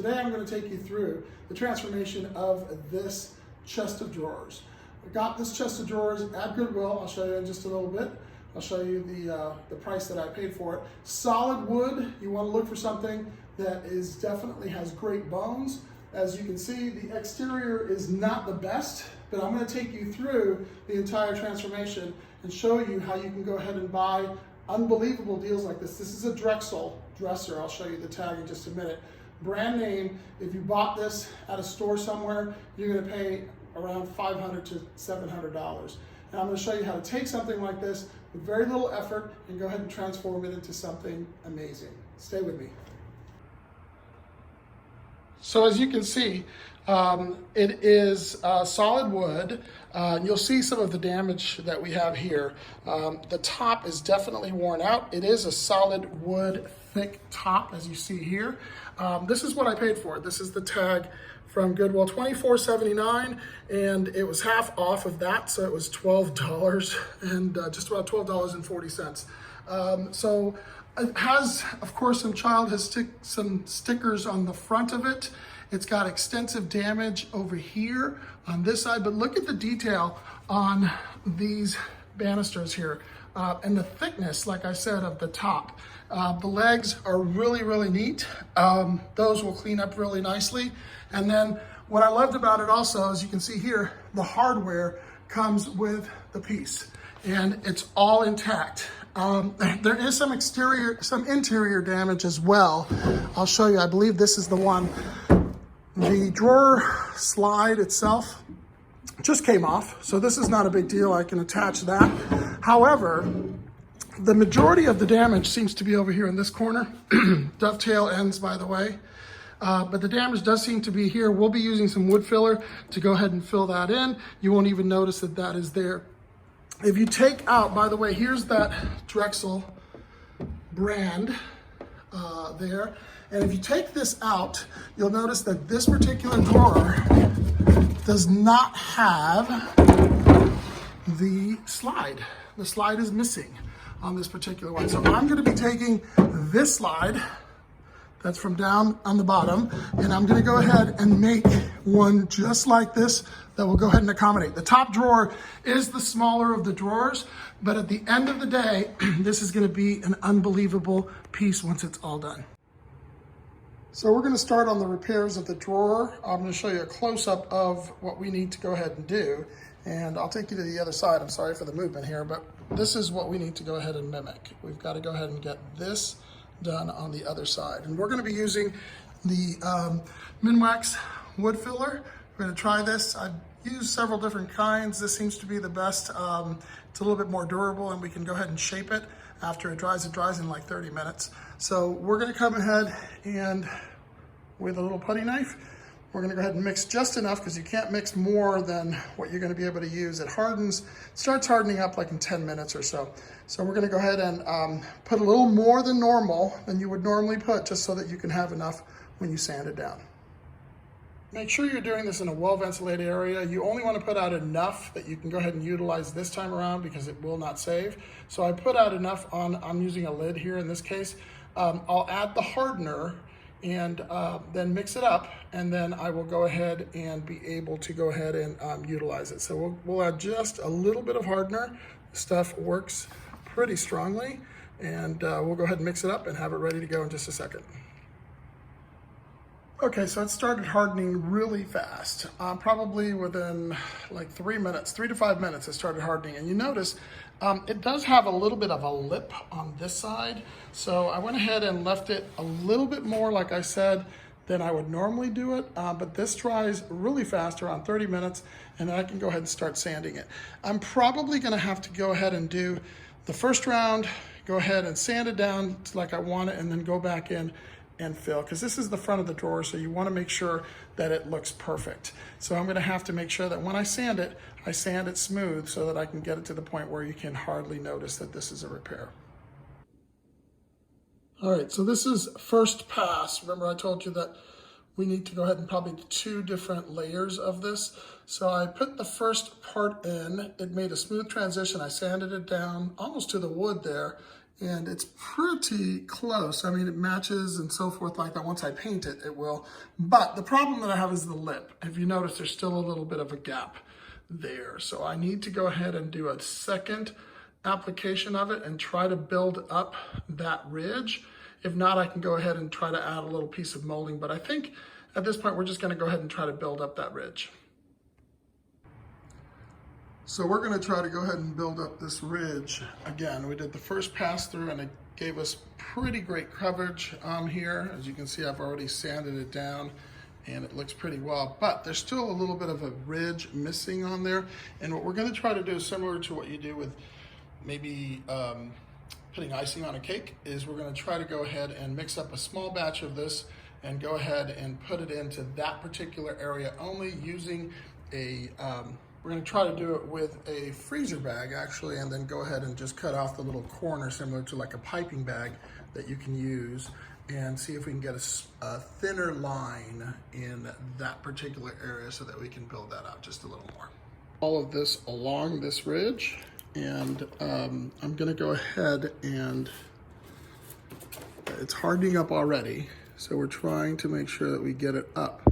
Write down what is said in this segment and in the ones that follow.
Today I'm going to take you through the transformation of this chest of drawers. I got this chest of drawers at Goodwill. I'll show you in just a little bit. I'll show you the price that I paid for it. Solid wood. You want to look for something that definitely has great bones. As you can see, the exterior is not the best, but I'm going to take you through the entire transformation and show you how you can go ahead and buy unbelievable deals like this. This is a Drexel dresser. I'll show you the tag in just a minute. Brand name. If you bought this at a store somewhere, you're going to pay around $500 to $700. And I'm going to show you how to take something like this with very little effort and go ahead and transform it into something amazing. Stay with me. So as you can see, it is solid wood. You'll see some of the damage that we have here. The top is definitely worn out. It is a solid wood thick top, as you see here. This is what I paid for it. This is the tag from Goodwill, $24.79, and it was half off of that, so it was $12 and just about $12.40. So it has, of course, some stickers on the front of it. It's got extensive damage over here on this side, but look at the detail on these banisters here and the thickness, like I said, of the top. The legs are really, really neat. Those will clean up really nicely. And then what I loved about it also, as you can see here, the hardware comes with the piece and it's all intact. There is some interior damage as well. I'll show you. I believe this is the one. The drawer slide itself just came off, so this is not a big deal. I can attach that. However, the majority of the damage seems to be over here in this corner. Dovetail ends, by the way. But the damage does seem to be here. We'll be using some wood filler to go ahead and fill that in. You won't even notice that that is there. If you take out, by the way, here's that Drexel brand there. And if you take this out, you'll notice that this particular drawer does not have the slide. The slide is missing on this particular one. So I'm going to be taking this slide that's from down on the bottom, and I'm going to go ahead and make one just like this that will go ahead and accommodate. The top drawer is the smaller of the drawers, but at the end of the day, this is going to be an unbelievable piece once it's all done. So we're going to start on the repairs of the drawer. I'm going to show you a close-up of what we need to go ahead and do, and I'll take you to the other side. I'm sorry for the movement here, but this is what we need to go ahead and mimic. We've got to go ahead and get this done on the other side. And we're going to be using the Minwax wood filler. We're going to try this. I've used several different kinds. This seems to be the best. It's a little bit more durable, and we can go ahead and shape it after it dries. It dries in like 30 minutes. So we're going to come ahead and with a little putty knife, we're going to go ahead and mix just enough, because you can't mix more than what you're going to be able to use. It hardens, starts hardening up like in 10 minutes or so. So we're going to go ahead and put a little more than normal than you would normally put, just so that you can have enough when you sand it down. Make sure you're doing this in a well-ventilated area. You only want to put out enough that you can go ahead and utilize this time around, because it will not save. So I put out enough on, I'm using a lid here in this case. I'll add the hardener and then mix it up, and then I will go ahead and be able to go ahead and utilize it. So we'll add just a little bit of hardener. Stuff works pretty strongly, and we'll go ahead and mix it up and have it ready to go in just a second. Okay, so it started hardening really fast. Probably within like 3 to 5 minutes, it started hardening. And you notice it does have a little bit of a lip on this side. So I went ahead and left it a little bit more, like I said, than I would normally do it. But this dries really fast, around 30 minutes, and then I can go ahead and start sanding it. I'm probably gonna have to go ahead and do the first round, go ahead and sand it down like I want it, and then go back in and fill, because this is the front of the drawer, so you want to make sure that it looks perfect. So I'm going to have to make sure that when I sand it smooth, so that I can get it to the point where you can hardly notice that this is a repair. All right, so this is first pass. Remember I told you that we need to go ahead and probably do 2 different layers of this. So I put the first part in, it made a smooth transition. I sanded it down almost to the wood there, And it's pretty close. I mean, it matches and so forth like that. Once I paint it, it will. But the problem that I have is the lip. If you notice, there's still a little bit of a gap there. So I need to go ahead and do a second application of it and try to build up that ridge. If not, I can go ahead and try to add a little piece of molding. But I think at this point, we're just gonna go ahead and try to build up that ridge. So we're gonna try to go ahead and build up this ridge. Again, we did the first pass through and it gave us pretty great coverage here. As you can see, I've already sanded it down and it looks pretty well, but there's still a little bit of a ridge missing on there. And what we're gonna try to do, similar to what you do with maybe putting icing on a cake, is we're gonna try to go ahead and mix up a small batch of this and go ahead and put it into that particular area only using a, we're gonna try to do it with a freezer bag actually, and then go ahead and just cut off the little corner similar to like a piping bag that you can use, and see if we can get a thinner line in that particular area so that we can build that out just a little more. All of this along this ridge, and I'm gonna go ahead and it's hardening up already. So we're trying to make sure that we get it up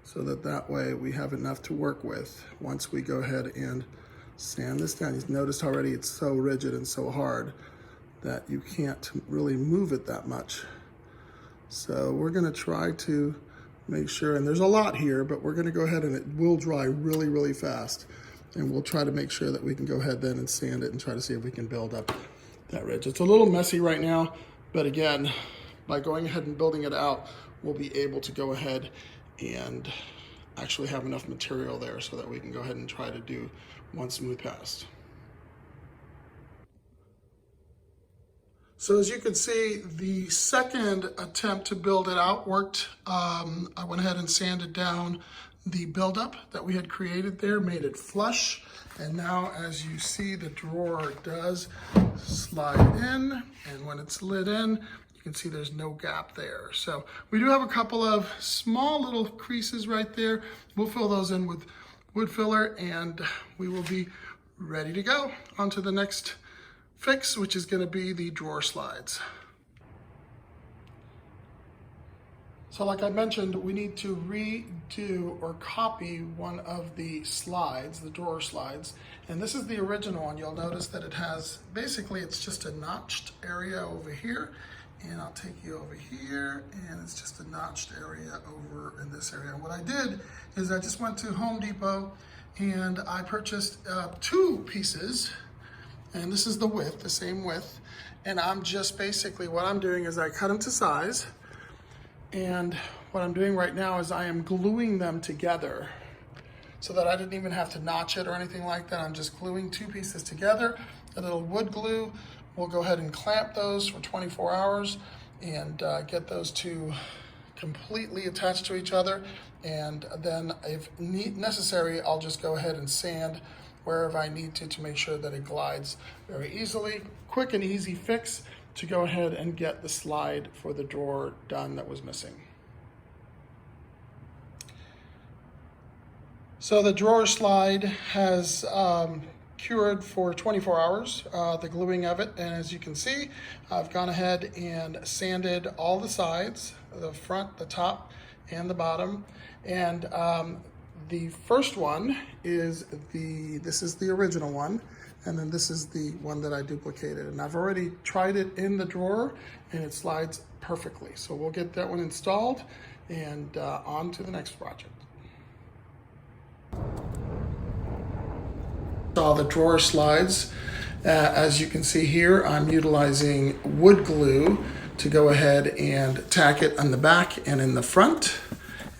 so that that way we have enough to work with once we go ahead and sand this down. You've noticed already it's so rigid and so hard that you can't really move it that much. So we're gonna try to make sure, and there's a lot here, but we're gonna go ahead and it will dry really, really fast. And we'll try to make sure that we can go ahead then and sand it and try to see if we can build up that ridge. It's a little messy right now, but again, by going ahead and building it out, we'll be able to go ahead and actually have enough material there so that we can go ahead and try to do one smooth pass. So as you can see, the second attempt to build it out worked. I went ahead and sanded down the buildup that we had created there, made it flush. And now as you see, the drawer does slide in, and when it's slid in, you can see there's no gap there. So we do have a couple of small little creases right there. We'll fill those in with wood filler and we will be ready to go on to the next fix, which is going to be the drawer slides. So like I mentioned, we need to redo or copy one of the slides, the drawer slides. And this is the original one. You'll notice that it has, basically it's just a notched area over here. And I'll take you over here, and it's just a notched area over in this area. And what I did is I just went to Home Depot and I purchased 2 pieces. And this is the width, the same width. And I'm just basically, what I'm doing is I cut them to size. And what I'm doing right now is I am gluing them together so that I didn't even have to notch it or anything like that. I'm just gluing 2 pieces together. A little wood glue. We'll go ahead and clamp those for 24 hours and get those 2 completely attached to each other. And then if necessary, I'll just go ahead and sand wherever I need to make sure that it glides very easily. Quick and easy fix to go ahead and get the slide for the drawer done that was missing. So the drawer slide has cured for 24 hours, the gluing of it. And as you can see, I've gone ahead and sanded all the sides, the front, the top, and the bottom. And the first one is this is the original one. And then this is the one that I duplicated. And I've already tried it in the drawer and it slides perfectly. So we'll get that one installed and on to the next project. All the drawer slides. As you can see here, I'm utilizing wood glue to go ahead and tack it on the back and in the front,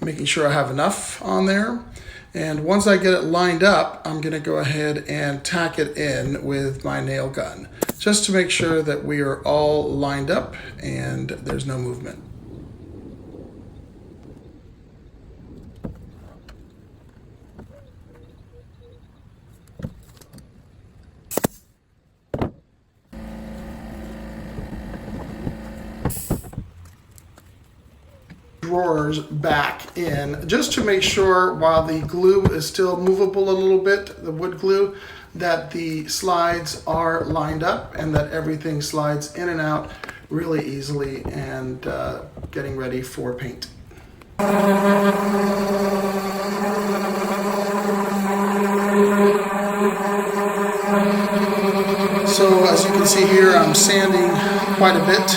making sure I have enough on there. And once I get it lined up, I'm gonna go ahead and tack it in with my nail gun, just to make sure that we are all lined up and there's no movement. drawers back in, just to make sure while the glue is still movable a little bit, the wood glue, that the slides are lined up and that everything slides in and out really easily, and getting ready for paint. So as you can see here, I'm sanding quite a bit.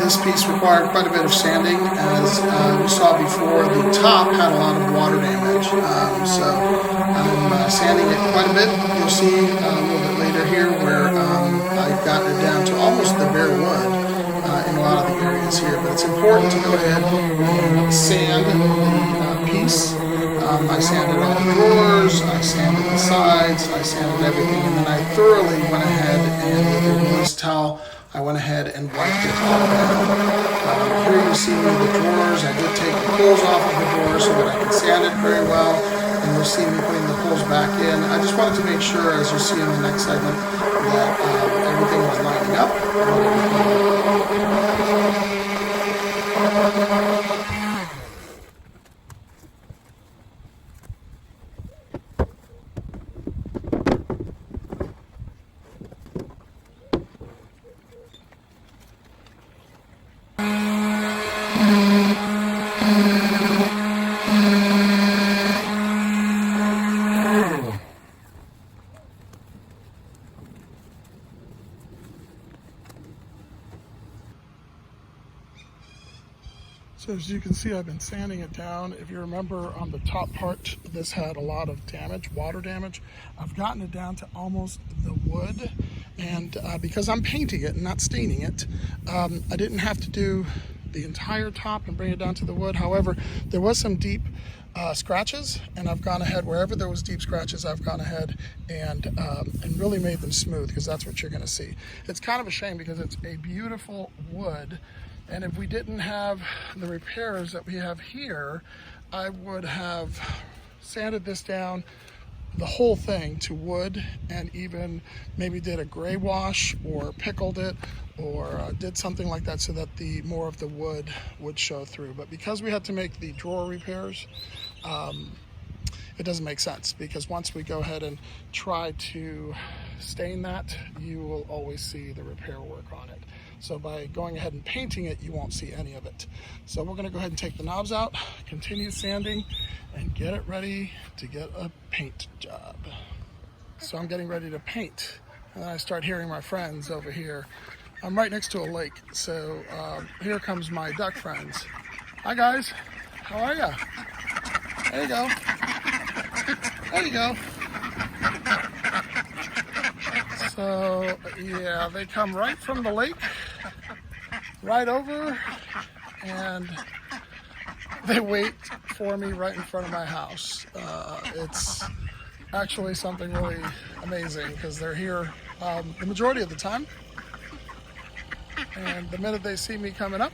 This piece required quite a bit of sanding. As you saw before, the top had a lot of water damage. So I'm sanding it quite a bit. You'll see a little bit later here where I've gotten it down to almost the bare wood in a lot of the areas here. But it's important to go ahead and sand the piece. I sanded all the drawers, I sanded the sides, I sanded everything, and then I thoroughly went ahead and with a grease towel, I went ahead and wiped it all down. Here you see me with the drawers. I did take the pulls off of the drawers so that I can sand it very well, and you'll see me putting the pulls back in. I just wanted to make sure, as you'll see in the next segment, that everything was lining up. So as you can see, I've been sanding it down. If you remember, on the top part, this had a lot of damage, water damage. I've gotten it down to almost the wood, and because I'm painting it and not staining it, I didn't have to do the entire top and bring it down to the wood. However, there was some deep scratches, and I've gone ahead, wherever there was deep scratches, I've gone ahead and really made them smooth, because that's what you're gonna see. It's kind of a shame because it's a beautiful wood, and if we didn't have the repairs that we have here, I would have sanded this down, the whole thing, to wood, and even maybe did a gray wash or pickled it, or did something like that so that the more of the wood would show through. But because we had to make the drawer repairs, it doesn't make sense, because once we go ahead and try to stain that, you will always see the repair work on it. So by going ahead and painting it, you won't see any of it. So we're gonna go ahead and take the knobs out, continue sanding, and get it ready to get a paint job. So I'm getting ready to paint, and I start hearing my friends over here. I'm right next to a lake, so here comes my duck friends. Hi guys, how are ya? There you go. There you go. So yeah, they come right from the lake, right over, and they wait for me right in front of my house. It's actually something really amazing, because they're here the majority of the time, and the minute they see me coming up,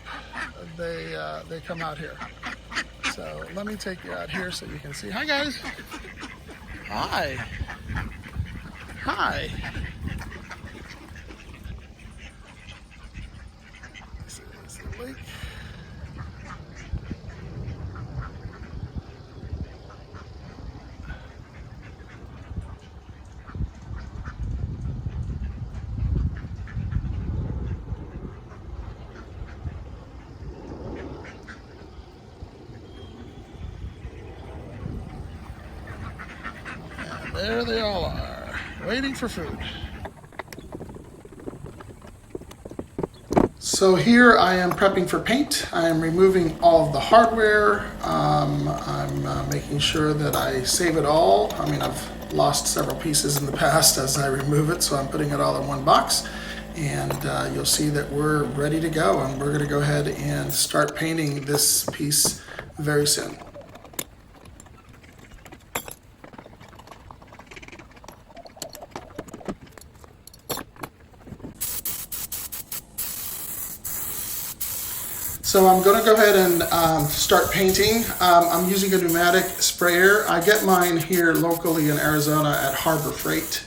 they come out here. So let me take you out here so you can see. Hi guys. Hi. Hi. This is the lake. There they all are, waiting for food. So here I am prepping for paint. I am removing all of the hardware. I'm making sure that I save it all. I mean, I've lost several pieces in the past as I remove it, so I'm putting it all in one box. And you'll see that we're ready to go, and we're gonna go ahead and start painting this piece very soon. So I'm going to go ahead and start painting. I'm using a pneumatic sprayer. I get mine here locally in Arizona at Harbor Freight.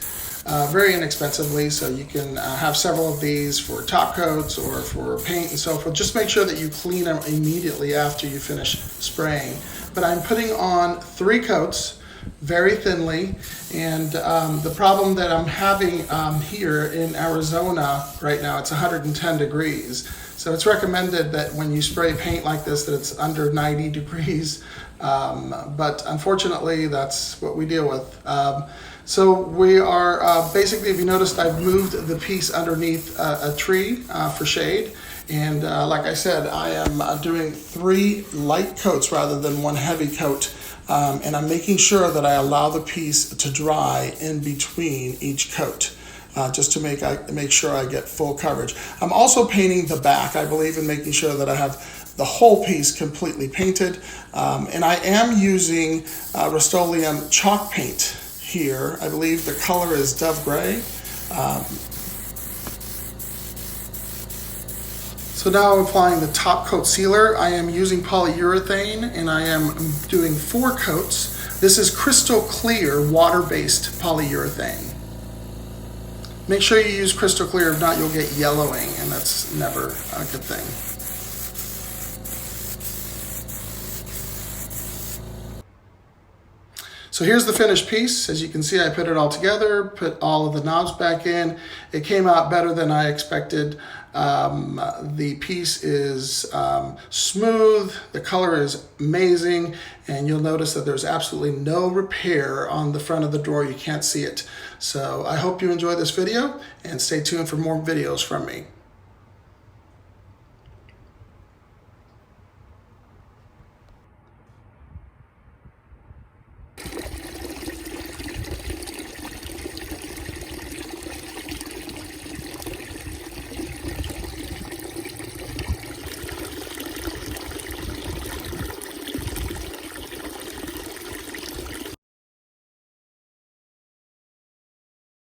very inexpensively, so you can have several of these for top coats or for paint and so forth. Just make sure that you clean them immediately after you finish spraying. But I'm putting on 3 coats very thinly, and the problem that I'm having here in Arizona right now, it's 110 degrees. So it's recommended that when you spray paint like this that it's under 90 degrees, but unfortunately that's what we deal with. So we are basically, if you noticed, I've moved the piece underneath a tree for shade. And like I said, I am doing 3 light coats rather than 1 heavy coat. And I'm making sure that I allow the piece to dry in between each coat. Just to make sure I get full coverage. I'm also painting the back. I believe in making sure that I have the whole piece completely painted. And I am using Rust-Oleum chalk paint here. I believe the color is Dove Gray. So now I'm applying the top coat sealer. I am using polyurethane, and I am doing 4 coats. This is crystal clear water-based polyurethane. Make sure you use crystal clear, if not you'll get yellowing, and that's never a good thing. So here's the finished piece. As you can see, I put it all together, put all of the knobs back in. It came out better than I expected. The piece is smooth, the color is amazing, and you'll notice that there's absolutely no repair on the front of the drawer. You can't see it. So I hope you enjoy this video, and stay tuned for more videos from me.